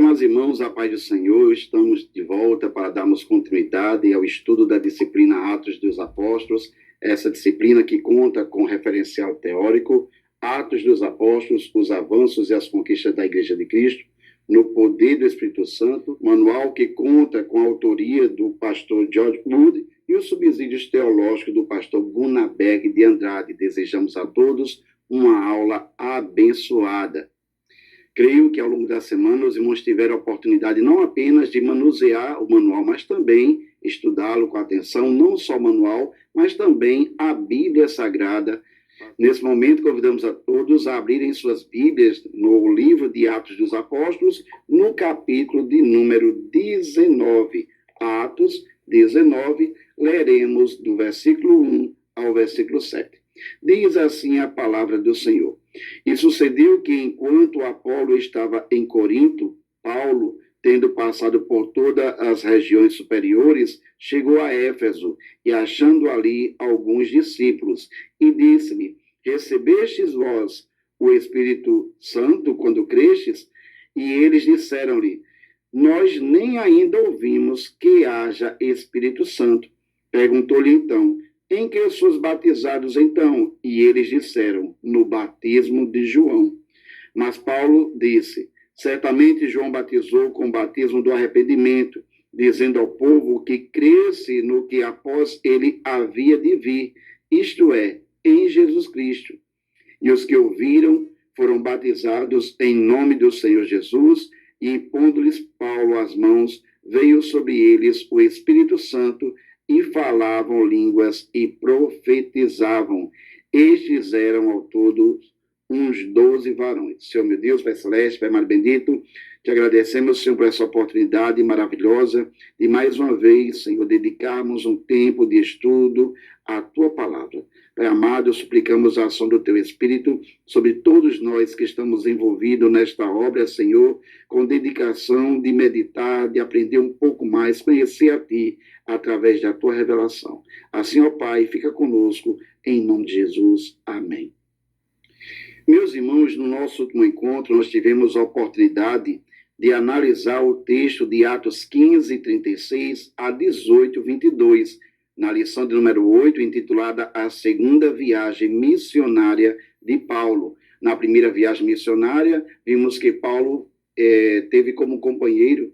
amados irmãos, a paz do Senhor, estamos de volta para darmos continuidade ao estudo da disciplina Atos dos Apóstolos, essa disciplina que conta com referencial teórico, Atos dos Apóstolos, os avanços e as conquistas da Igreja de Cristo, no poder do Espírito Santo, manual que conta com a autoria do pastor George Wood e os subsídios teológicos do pastor Gunnar Berg de Andrade. Desejamos a todos uma aula abençoada. Creio que ao longo da semana os irmãos tiveram a oportunidade não apenas de manusear o manual, mas também estudá-lo com atenção, não só o manual, mas também a Bíblia Sagrada. Nesse momento, convidamos a todos a abrirem suas Bíblias no livro de Atos dos Apóstolos, no capítulo de número 19. Atos 19, leremos do versículo 1 ao versículo 7. Diz assim a palavra do Senhor. E sucedeu que, enquanto Apolo estava em Corinto, Paulo, tendo passado por todas as regiões superiores, chegou a Éfeso, e achando ali alguns discípulos, e disse-lhe: recebestes vós o Espírito Santo quando crestes? E eles disseram-lhe: nós nem ainda ouvimos que haja Espírito Santo. Perguntou-lhe então: em que sois batizados então? E eles disseram: no batismo de João. Mas Paulo disse: certamente João batizou com o batismo do arrependimento, dizendo ao povo que cresce no que após ele havia de vir, isto é, em Jesus Cristo. E os que ouviram foram batizados em nome do Senhor Jesus, e impondo-lhes Paulo as mãos, veio sobre eles o Espírito Santo, e falavam línguas e profetizavam. Estes eram ao todo uns 12 varões. Senhor meu Deus, Pai Celeste, Pai Mar Bendito, te agradecemos, Senhor, por essa oportunidade maravilhosa de mais uma vez, Senhor, dedicarmos um tempo de estudo à Tua Palavra. Pai amado, suplicamos a ação do Teu Espírito sobre todos nós que estamos envolvidos nesta obra, Senhor, com dedicação de meditar, de aprender um pouco mais, conhecer a Ti, através da Tua revelação. Assim, ó Pai, fica conosco, em nome de Jesus. Amém. Meus irmãos, no nosso último encontro, nós tivemos a oportunidade de analisar o texto de Atos 15, 36 a 18, 22, na lição de número 8, intitulada A Segunda Viagem Missionária de Paulo. Na primeira viagem missionária, vimos que Paulo teve como companheiro.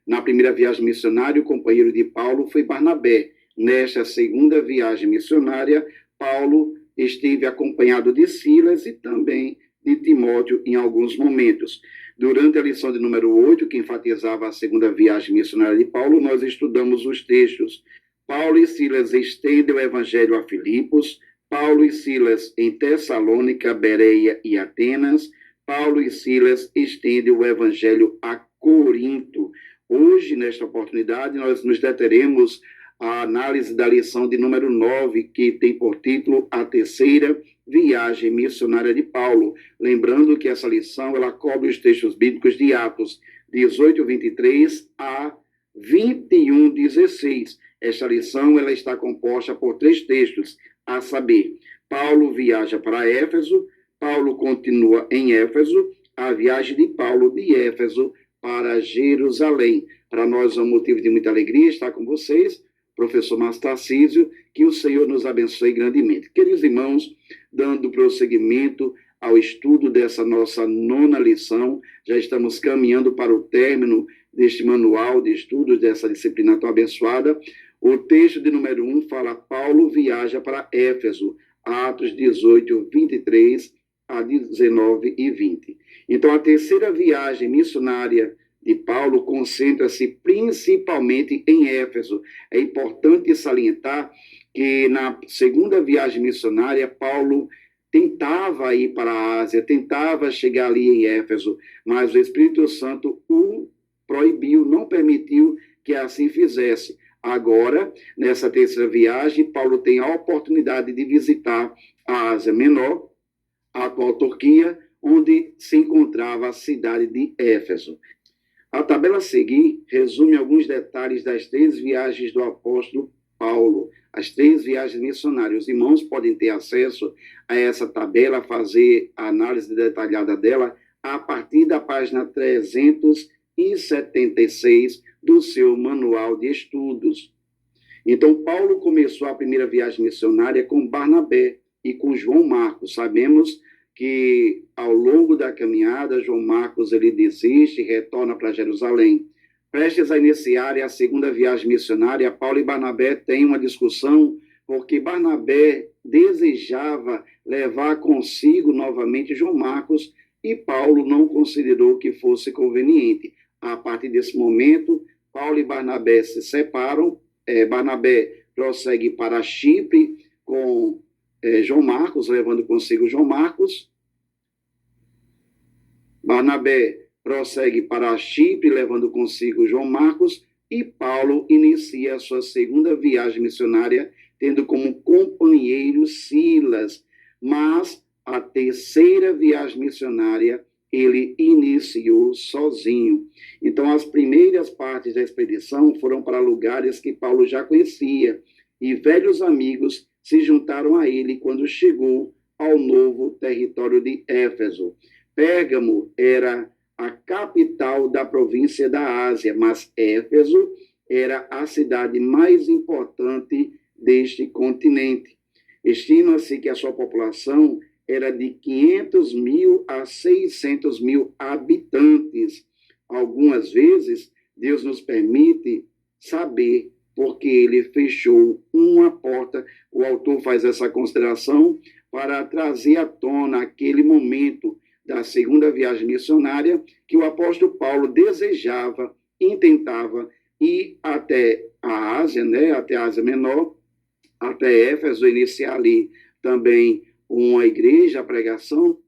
Na primeira viagem missionária, o companheiro de Paulo foi Barnabé. Nesta segunda viagem missionária, Paulo esteve acompanhado de Silas e também de Timóteo em alguns momentos. Durante a lição de número 8, que enfatizava a segunda viagem missionária de Paulo, nós estudamos os textos. Paulo e Silas estendem o evangelho a Filipos, Paulo e Silas em Tessalônica, Bereia e Atenas, Paulo e Silas estendem o evangelho a Corinto. Hoje, nesta oportunidade, nós nos deteremos a análise da lição de número 9, que tem por título A Terceira Viagem Missionária de Paulo. Lembrando que essa lição ela cobre os textos bíblicos de Atos 18, 23 a 21, 16. Esta lição ela está composta por 3 textos, a saber, Paulo viaja para Éfeso, Paulo continua em Éfeso, a viagem de Paulo de Éfeso para Jerusalém. Para nós é um motivo de muita alegria estar com vocês, professor Márcio Tarcísio, que o Senhor nos abençoe grandemente. Queridos irmãos, dando prosseguimento ao estudo dessa nossa 9ª lição, já estamos caminhando para o término deste manual de estudos, dessa disciplina tão abençoada. O texto de número 1 fala: Paulo viaja para Éfeso, Atos 18, 23 a 19 e 20. Então, a terceira viagem missionária de Paulo concentra-se principalmente em Éfeso. É importante salientar que na segunda viagem missionária, Paulo tentava ir para a Ásia, tentava chegar ali em Éfeso, mas o Espírito Santo o proibiu, não permitiu que assim fizesse. Agora, nessa terceira viagem, Paulo tem a oportunidade de visitar a Ásia Menor, a atual Turquia, onde se encontrava a cidade de Éfeso. A tabela a seguir resume alguns detalhes das 3 viagens do apóstolo Paulo, as 3 viagens missionárias. Os irmãos podem ter acesso a essa tabela, fazer a análise detalhada dela a partir da página 300 276 do seu manual de estudos. Então, Paulo começou a primeira viagem missionária com Barnabé e com João Marcos. Sabemos que, ao longo da caminhada, João Marcos ele desiste e retorna para Jerusalém. Prestes a iniciar a segunda viagem missionária, Paulo e Barnabé têm uma discussão, porque Barnabé desejava levar consigo novamente João Marcos e Paulo não considerou que fosse conveniente. A partir desse momento, Paulo e Barnabé se separam. Barnabé prossegue para Chipre com João Marcos, levando consigo João Marcos. Barnabé prossegue para Chipre, levando consigo João Marcos, e Paulo inicia a sua segunda viagem missionária, tendo como companheiro Silas. Mas a terceira viagem missionária ele iniciou sozinho. Então, as primeiras partes da expedição foram para lugares que Paulo já conhecia, e velhos amigos se juntaram a ele quando chegou ao novo território de Éfeso. Pérgamo era a capital da província da Ásia, mas Éfeso era a cidade mais importante deste continente. Estima-se que a sua população era de 500 mil a 600 mil habitantes. Algumas vezes, Deus nos permite saber porque ele fechou uma porta. O autor faz essa consideração para trazer à tona aquele momento da segunda viagem missionária que o apóstolo Paulo desejava, intentava ir até a Ásia, até a Ásia Menor, até Éfeso, iniciar ali também uma igreja, a pregação.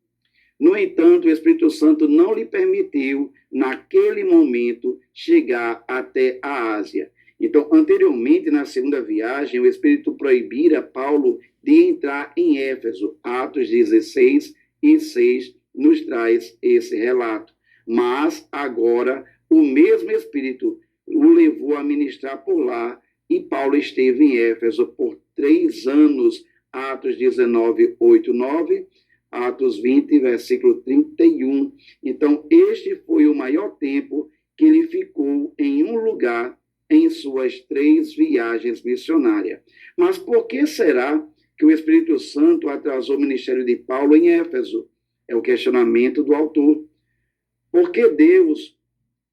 No entanto, o Espírito Santo não lhe permitiu, naquele momento, chegar até a Ásia. Então, anteriormente, na segunda viagem, o Espírito proibira Paulo de entrar em Éfeso. Atos 16 e 6 nos traz esse relato. Mas, agora, o mesmo Espírito o levou a ministrar por lá, e Paulo esteve em Éfeso por 3 anos, Atos 19, 8, 9, Atos 20, versículo 31. Então, este foi o maior tempo que ele ficou em um lugar em suas 3 viagens missionárias. Mas por que será que o Espírito Santo atrasou o ministério de Paulo em Éfeso? É o questionamento do autor. Porque Deus,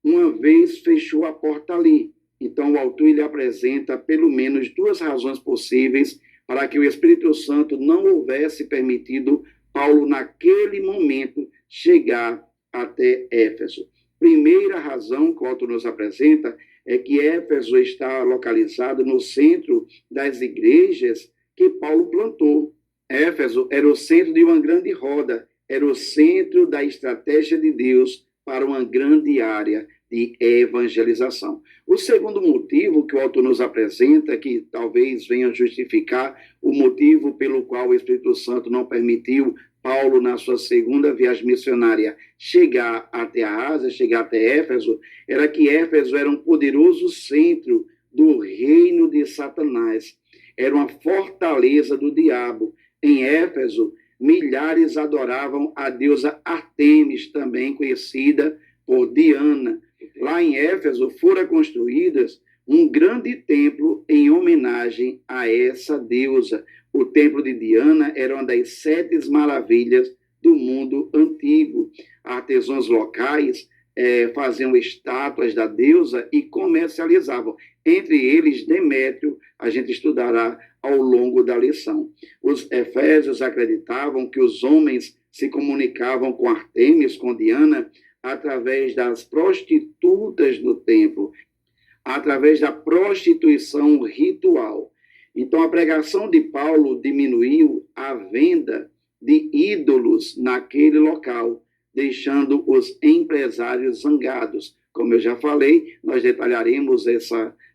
uma vez, fechou a porta ali. Então, o autor ele apresenta pelo menos 2 razões possíveis para que o Espírito Santo não houvesse permitido Paulo, naquele momento, chegar até Éfeso. Primeira razão que o autor nos apresenta é que Éfeso está localizado no centro das igrejas que Paulo plantou. Éfeso era o centro de uma grande roda, era o centro da estratégia de Deus para uma grande área de evangelização. O segundo motivo que o autor nos apresenta, que talvez venha justificar o motivo pelo qual o Espírito Santo não permitiu Paulo, na sua segunda viagem missionária, chegar até a Ásia, chegar até Éfeso, era que Éfeso era um poderoso centro do reino de Satanás. Era uma fortaleza do diabo. Em Éfeso, milhares adoravam a deusa Ártemis, também conhecida por Diana. Lá em Éfeso foram construídas um grande templo em homenagem a essa deusa. O templo de Diana era uma das 7 maravilhas do mundo antigo. Artesãos locais faziam estátuas da deusa e comercializavam. Entre eles, Demétrio, a gente estudará ao longo da lição. Os efésios acreditavam que os homens se comunicavam com Ártemis, com Diana, através das prostitutas do templo, através da prostituição ritual. Então, a pregação de Paulo diminuiu a venda de ídolos naquele local, deixando os empresários zangados. Como eu já falei, nós detalharemos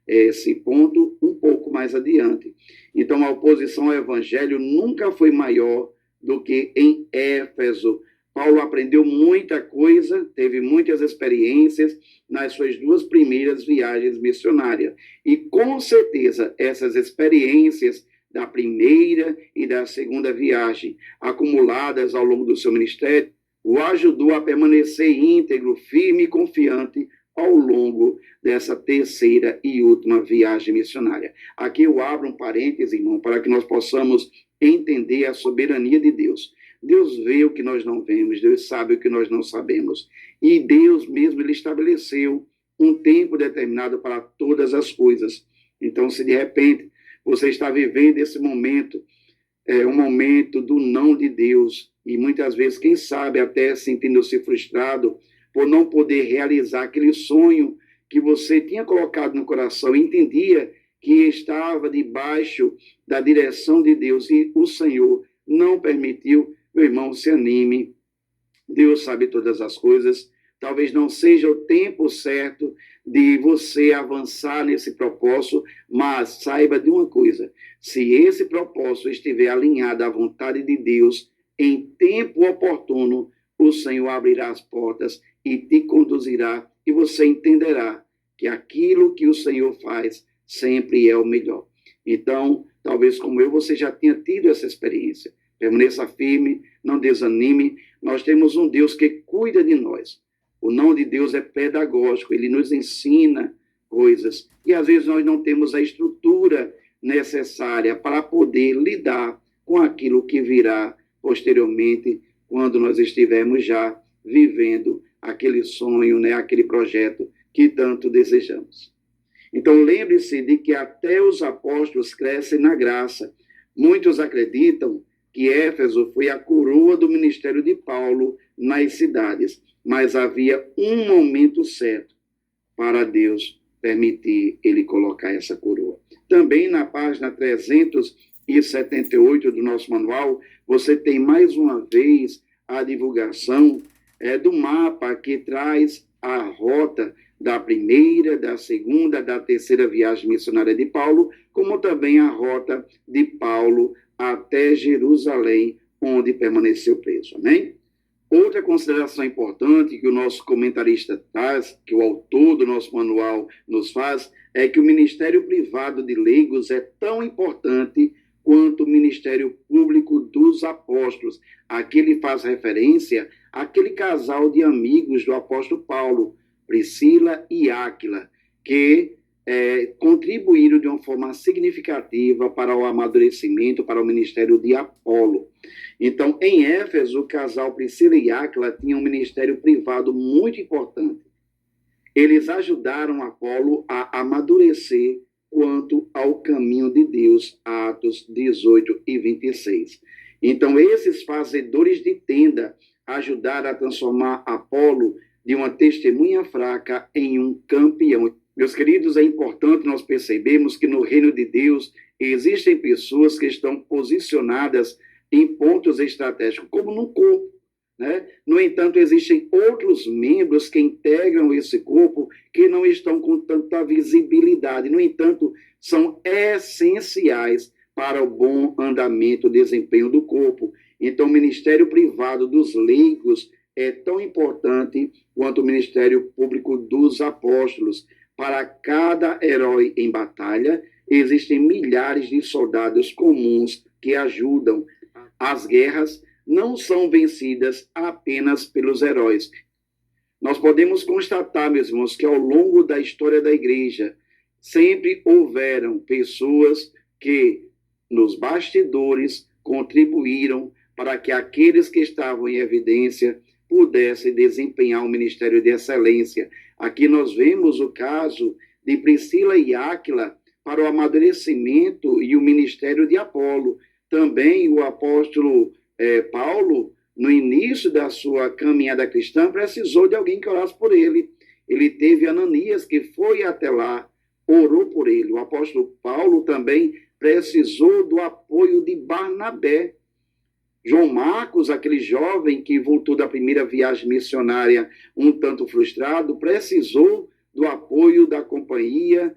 esse ponto um pouco mais adiante. Então, a oposição ao evangelho nunca foi maior do que em Éfeso. Paulo aprendeu muita coisa, teve muitas experiências nas suas 2 primeiras viagens missionárias. E, com certeza, essas experiências da primeira e da segunda viagem, acumuladas ao longo do seu ministério, o ajudou a permanecer íntegro, firme e confiante ao longo dessa terceira e última viagem missionária. Aqui eu abro um parêntese, irmão, para que nós possamos entender a soberania de Deus. Deus vê o que nós não vemos, Deus sabe o que nós não sabemos. E Deus mesmo, ele estabeleceu um tempo determinado para todas as coisas. Então, se de repente você está vivendo esse momento, um momento do não de Deus, e muitas vezes, quem sabe, até sentindo-se frustrado por não poder realizar aquele sonho que você tinha colocado no coração, entendia que estava debaixo da direção de Deus e o Senhor não permitiu, meu irmão, se anime. Deus sabe todas as coisas. Talvez não seja o tempo certo de você avançar nesse propósito, mas saiba de uma coisa: se esse propósito estiver alinhado à vontade de Deus, em tempo oportuno, o Senhor abrirá as portas e te conduzirá, e você entenderá que aquilo que o Senhor faz sempre é o melhor. Então, talvez como eu, você já tenha tido essa experiência. Permaneça firme, não desanime. Nós temos um Deus que cuida de nós. O não de Deus é pedagógico, ele nos ensina coisas. E às vezes nós não temos a estrutura necessária para poder lidar com aquilo que virá posteriormente, quando nós estivermos já vivendo aquele sonho, né, aquele projeto que tanto desejamos. Então, lembre-se de que até os apóstolos crescem na graça. Muitos acreditam que Éfeso foi a coroa do ministério de Paulo nas cidades, mas havia um momento certo para Deus permitir ele colocar essa coroa. Também na página 378 do nosso manual, você tem mais uma vez a divulgação do mapa que traz a rota da primeira, da segunda, da terceira viagem missionária de Paulo, como também a rota de Paulo até Jerusalém, onde permaneceu preso. Amém? Outra consideração importante que o nosso comentarista traz, que o autor do nosso manual nos faz, é que o ministério privado de leigos é tão importante quanto o ministério público dos apóstolos. Aqui ele faz referência àquele casal de amigos do apóstolo Paulo, Priscila e Áquila, que contribuíram de uma forma significativa para o amadurecimento, para o ministério de Apolo. Então, em Éfeso, o casal Priscila e Áquila tinha um ministério privado muito importante. Eles ajudaram Apolo a amadurecer quanto ao caminho de Deus, Atos 18 e 26. Então, esses fazedores de tenda ajudaram a transformar Apolo de uma testemunha fraca em um campeão. Meus queridos, é importante nós percebermos que no reino de Deus existem pessoas que estão posicionadas em pontos estratégicos, como no corpo, né? No entanto, existem outros membros que integram esse corpo que não estão com tanta visibilidade. No entanto, são essenciais para o bom andamento, desempenho do corpo. Então, o ministério privado dos leigos é tão importante quanto o ministério público dos apóstolos. Para cada herói em batalha, existem milhares de soldados comuns que ajudam. As guerras não são vencidas apenas pelos heróis. Nós podemos constatar, meus irmãos, que ao longo da história da igreja, sempre houveram pessoas que, nos bastidores, contribuíram para que aqueles que estavam em evidência pudessem desempenhar um ministério de excelência. Aqui nós vemos o caso de Priscila e Áquila para o amadurecimento e o ministério de Apolo. Também o apóstolo Paulo, no início da sua caminhada cristã, precisou de alguém que orasse por ele. Ele teve Ananias, que foi até lá, orou por ele. O apóstolo Paulo também precisou do apoio de Barnabé. João Marcos, aquele jovem que voltou da primeira viagem missionária um tanto frustrado, precisou do apoio da companhia,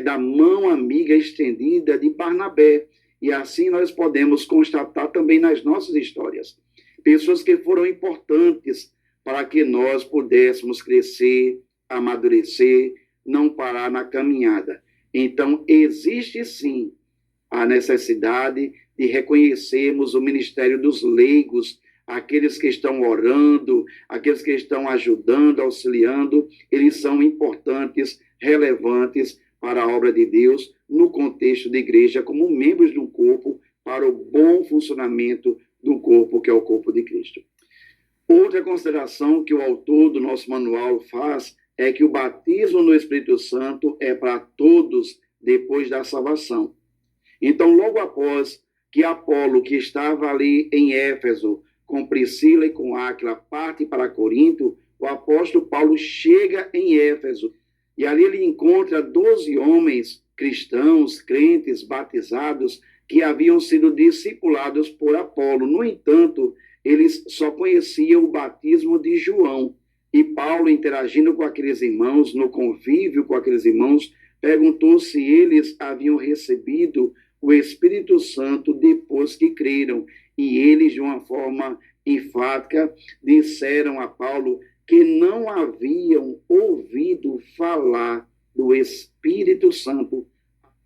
da mão amiga estendida de Barnabé. E assim nós podemos constatar também nas nossas histórias. Pessoas que foram importantes para que nós pudéssemos crescer, amadurecer, não parar na caminhada. Então, existe sim a necessidade de reconhecermos o ministério dos leigos, aqueles que estão orando, aqueles que estão ajudando, auxiliando, eles são importantes, relevantes para a obra de Deus no contexto da igreja, como membros do corpo, para o bom funcionamento do corpo, que é o corpo de Cristo. Outra consideração que o autor do nosso manual faz é que o batismo no Espírito Santo é para todos depois da salvação. Então, logo após que Apolo, que estava ali em Éfeso, com Priscila e com Áquila, parte para Corinto, o apóstolo Paulo chega em Éfeso. E ali ele encontra 12 homens cristãos, crentes, batizados, que haviam sido discipulados por Apolo. No entanto, eles só conheciam o batismo de João. E Paulo, interagindo com aqueles irmãos, no convívio com aqueles irmãos, perguntou se eles haviam recebido o Espírito Santo depois que creram. E eles, de uma forma enfática, disseram a Paulo que não haviam ouvido falar do Espírito Santo.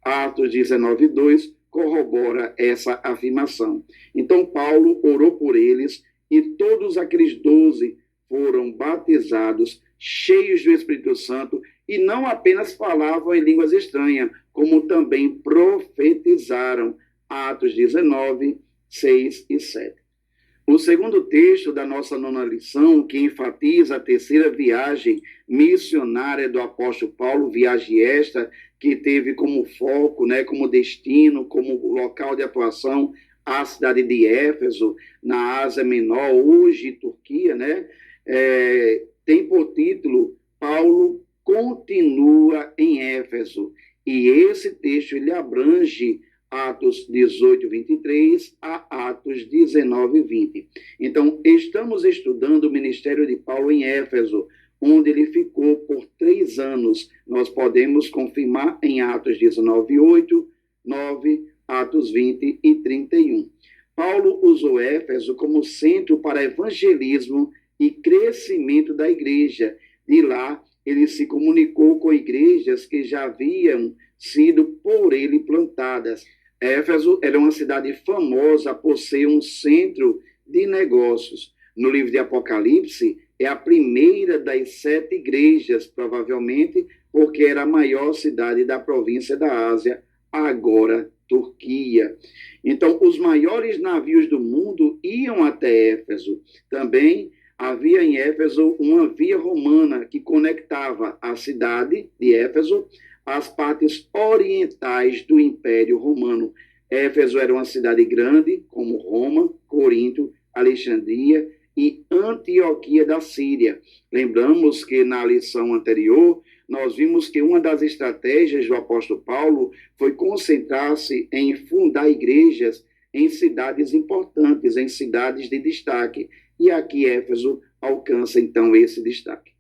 Atos 19:2 corrobora essa afirmação. Então, Paulo orou por eles e todos aqueles 12 foram batizados, cheios do Espírito Santo, e não apenas falavam em línguas estranhas, como também profetizaram. Atos 19:6 e 7. O segundo texto da nossa nona lição, que enfatiza a terceira viagem missionária do apóstolo Paulo, viagem esta que teve como foco, como destino, como local de atuação, a cidade de Éfeso, na Ásia Menor, hoje Turquia, tem por título Paulo continua em Éfeso. E esse texto ele abrange Atos 18:23 a Atos 19:20. Então, estamos estudando o ministério de Paulo em Éfeso, onde ele ficou por 3 anos. Nós podemos confirmar em Atos 19:8, 9, Atos 20 e 31. Paulo usou Éfeso como centro para evangelismo e crescimento da igreja. De lá, ele se comunicou com igrejas que já haviam sido por ele plantadas. Éfeso era uma cidade famosa por ser um centro de negócios. No livro de Apocalipse, é a primeira das 7 igrejas, provavelmente, porque era a maior cidade da província da Ásia, agora Turquia. Então, os maiores navios do mundo iam até Éfeso. Também havia em Éfeso uma via romana que conectava a cidade de Éfeso às partes orientais do Império Romano. Éfeso era uma cidade grande, como Roma, Corinto, Alexandria e Antioquia da Síria. Lembramos que na lição anterior, nós vimos que uma das estratégias do apóstolo Paulo foi concentrar-se em fundar igrejas em cidades importantes, em cidades de destaque. E aqui Éfeso alcança, então, esse destaque.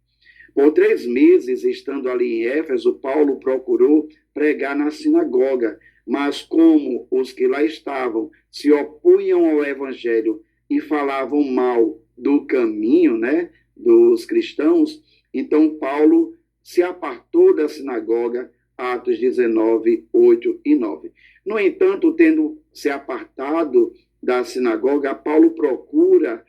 Por 3 meses, estando ali em Éfeso, Paulo procurou pregar na sinagoga, mas como os que lá estavam se opunham ao evangelho e falavam mal do caminho, dos cristãos, então Paulo se apartou da sinagoga, Atos 19:8 e 9. No entanto, tendo se apartado da sinagoga, Paulo procura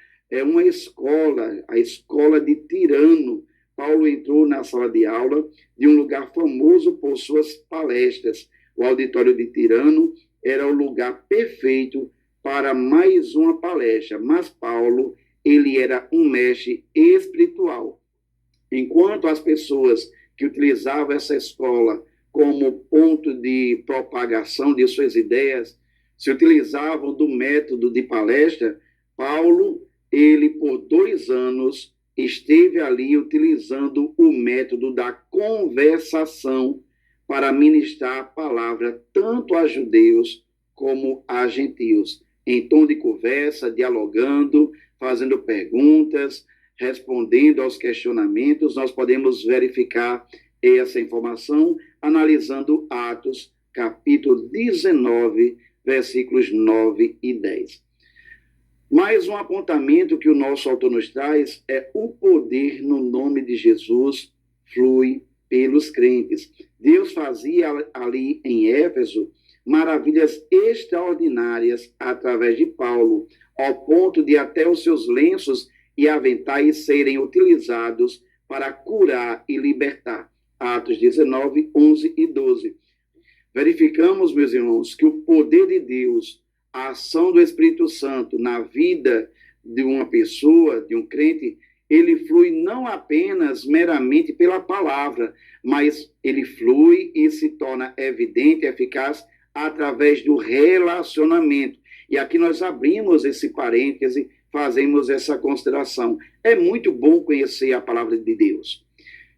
uma escola, a escola de Tirano. Paulo entrou na sala de aula de um lugar famoso por suas palestras. O auditório de Tirano era o lugar perfeito para mais uma palestra, mas Paulo, ele era um mestre espiritual. Enquanto as pessoas que utilizavam essa escola como ponto de propagação de suas ideias se utilizavam do método de palestra, Paulo, ele por 2 anos esteve ali utilizando o método da conversação para ministrar a palavra tanto a judeus como a gentios, em tom de conversa, dialogando, fazendo perguntas, respondendo aos questionamentos. Nós podemos verificar essa informação analisando Atos, capítulo 19, versículos 9 e 10. Mais um apontamento que o nosso autor nos traz é o poder no nome de Jesus flui pelos crentes. Deus fazia ali em Éfeso maravilhas extraordinárias através de Paulo. ao ponto de até os seus lenços e aventais serem utilizados para curar e libertar. Atos 19, 11 e 12. Verificamos, meus irmãos, que o poder de Deus, a ação do Espírito Santo na vida de uma pessoa, de um crente, ele flui não apenas meramente pela palavra, mas ele flui e se torna evidente, eficaz, através do relacionamento. E aqui nós abrimos esse parêntese, fazemos essa consideração. É muito bom conhecer a palavra de Deus.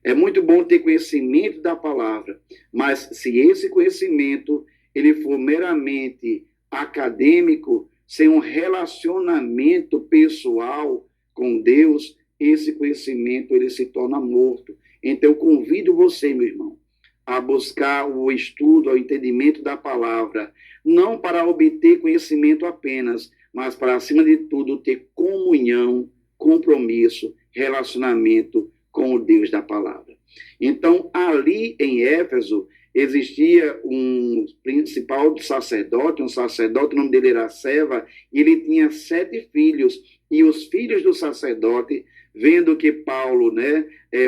É muito bom ter conhecimento da palavra, mas se esse conhecimento ele for meramente acadêmico, sem um relacionamento pessoal com Deus, esse conhecimento ele se torna morto. Então eu convido você, meu irmão, a buscar o estudo, o entendimento da palavra, não para obter conhecimento apenas, mas para, acima de tudo, ter comunhão, compromisso, relacionamento com o Deus da palavra. Então, ali em Éfeso, existia um principal sacerdote, o nome dele era Seva, e ele tinha 7 filhos, e os filhos do sacerdote, vendo que Paulo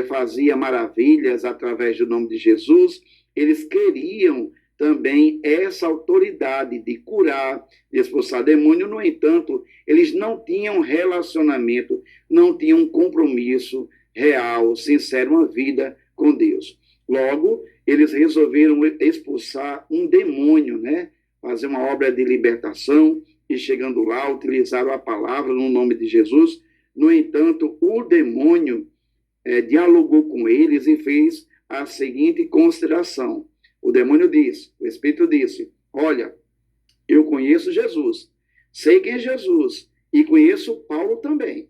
fazia maravilhas através do nome de Jesus, eles queriam também essa autoridade de curar, de expulsar demônio. No entanto, eles não tinham relacionamento, não tinham um compromisso real, sincero, uma vida com Deus. Logo, eles resolveram expulsar um demônio, fazer uma obra de libertação, e chegando lá, utilizaram a palavra no nome de Jesus. No entanto, o demônio dialogou com eles e fez a seguinte consideração. O demônio disse, o Espírito disse, olha, eu conheço Jesus, sei quem é Jesus, e conheço Paulo também,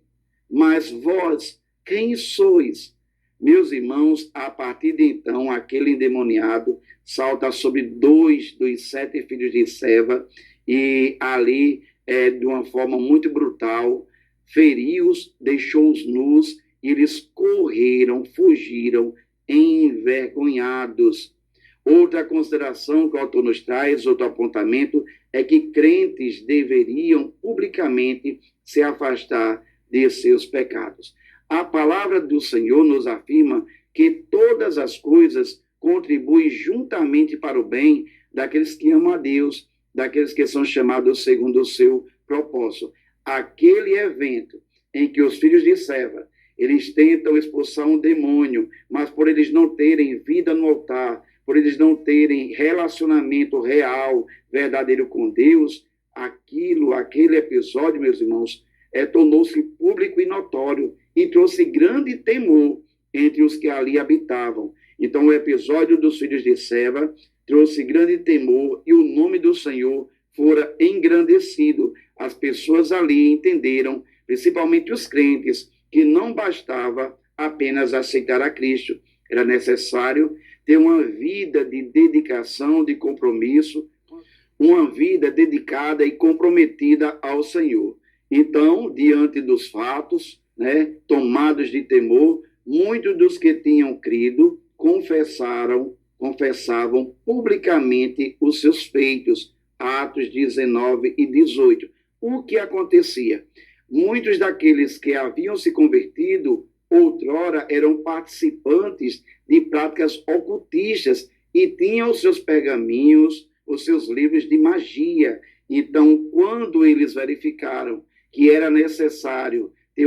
mas vós, quem sois? Meus irmãos, a partir de então, aquele endemoniado salta sobre 2 dos 7 filhos de Seva, e ali, de uma forma muito brutal, feriu-os, deixou-os nus, e eles correram, fugiram, envergonhados. Outra consideração que o autor nos traz, outro apontamento, é que crentes deveriam publicamente se afastar de seus pecados. A palavra do Senhor nos afirma que todas as coisas contribuem juntamente para o bem daqueles que amam a Deus, daqueles que são chamados segundo o seu propósito. Aquele evento em que os filhos de Seva, eles tentam expulsar um demônio, mas por eles não terem vida no altar, por eles não terem relacionamento real, verdadeiro com Deus, aquele episódio, meus irmãos, tornou-se público e notório e trouxe grande temor entre os que ali habitavam. Então, o episódio dos filhos de Seva trouxe grande temor e o nome do Senhor fora engrandecido. As pessoas ali entenderam, principalmente os crentes, que não bastava apenas aceitar a Cristo, era necessário ter uma vida de dedicação, de compromisso, uma vida dedicada e comprometida ao Senhor. Então, diante dos fatos, tomados de temor, muitos dos que tinham crido confessavam publicamente os seus feitos, Atos 19 e 18. O que acontecia? Muitos daqueles que haviam se convertido outrora eram participantes de práticas ocultistas e tinham os seus pergaminhos, os seus livros de magia. Então, quando eles verificaram que era necessário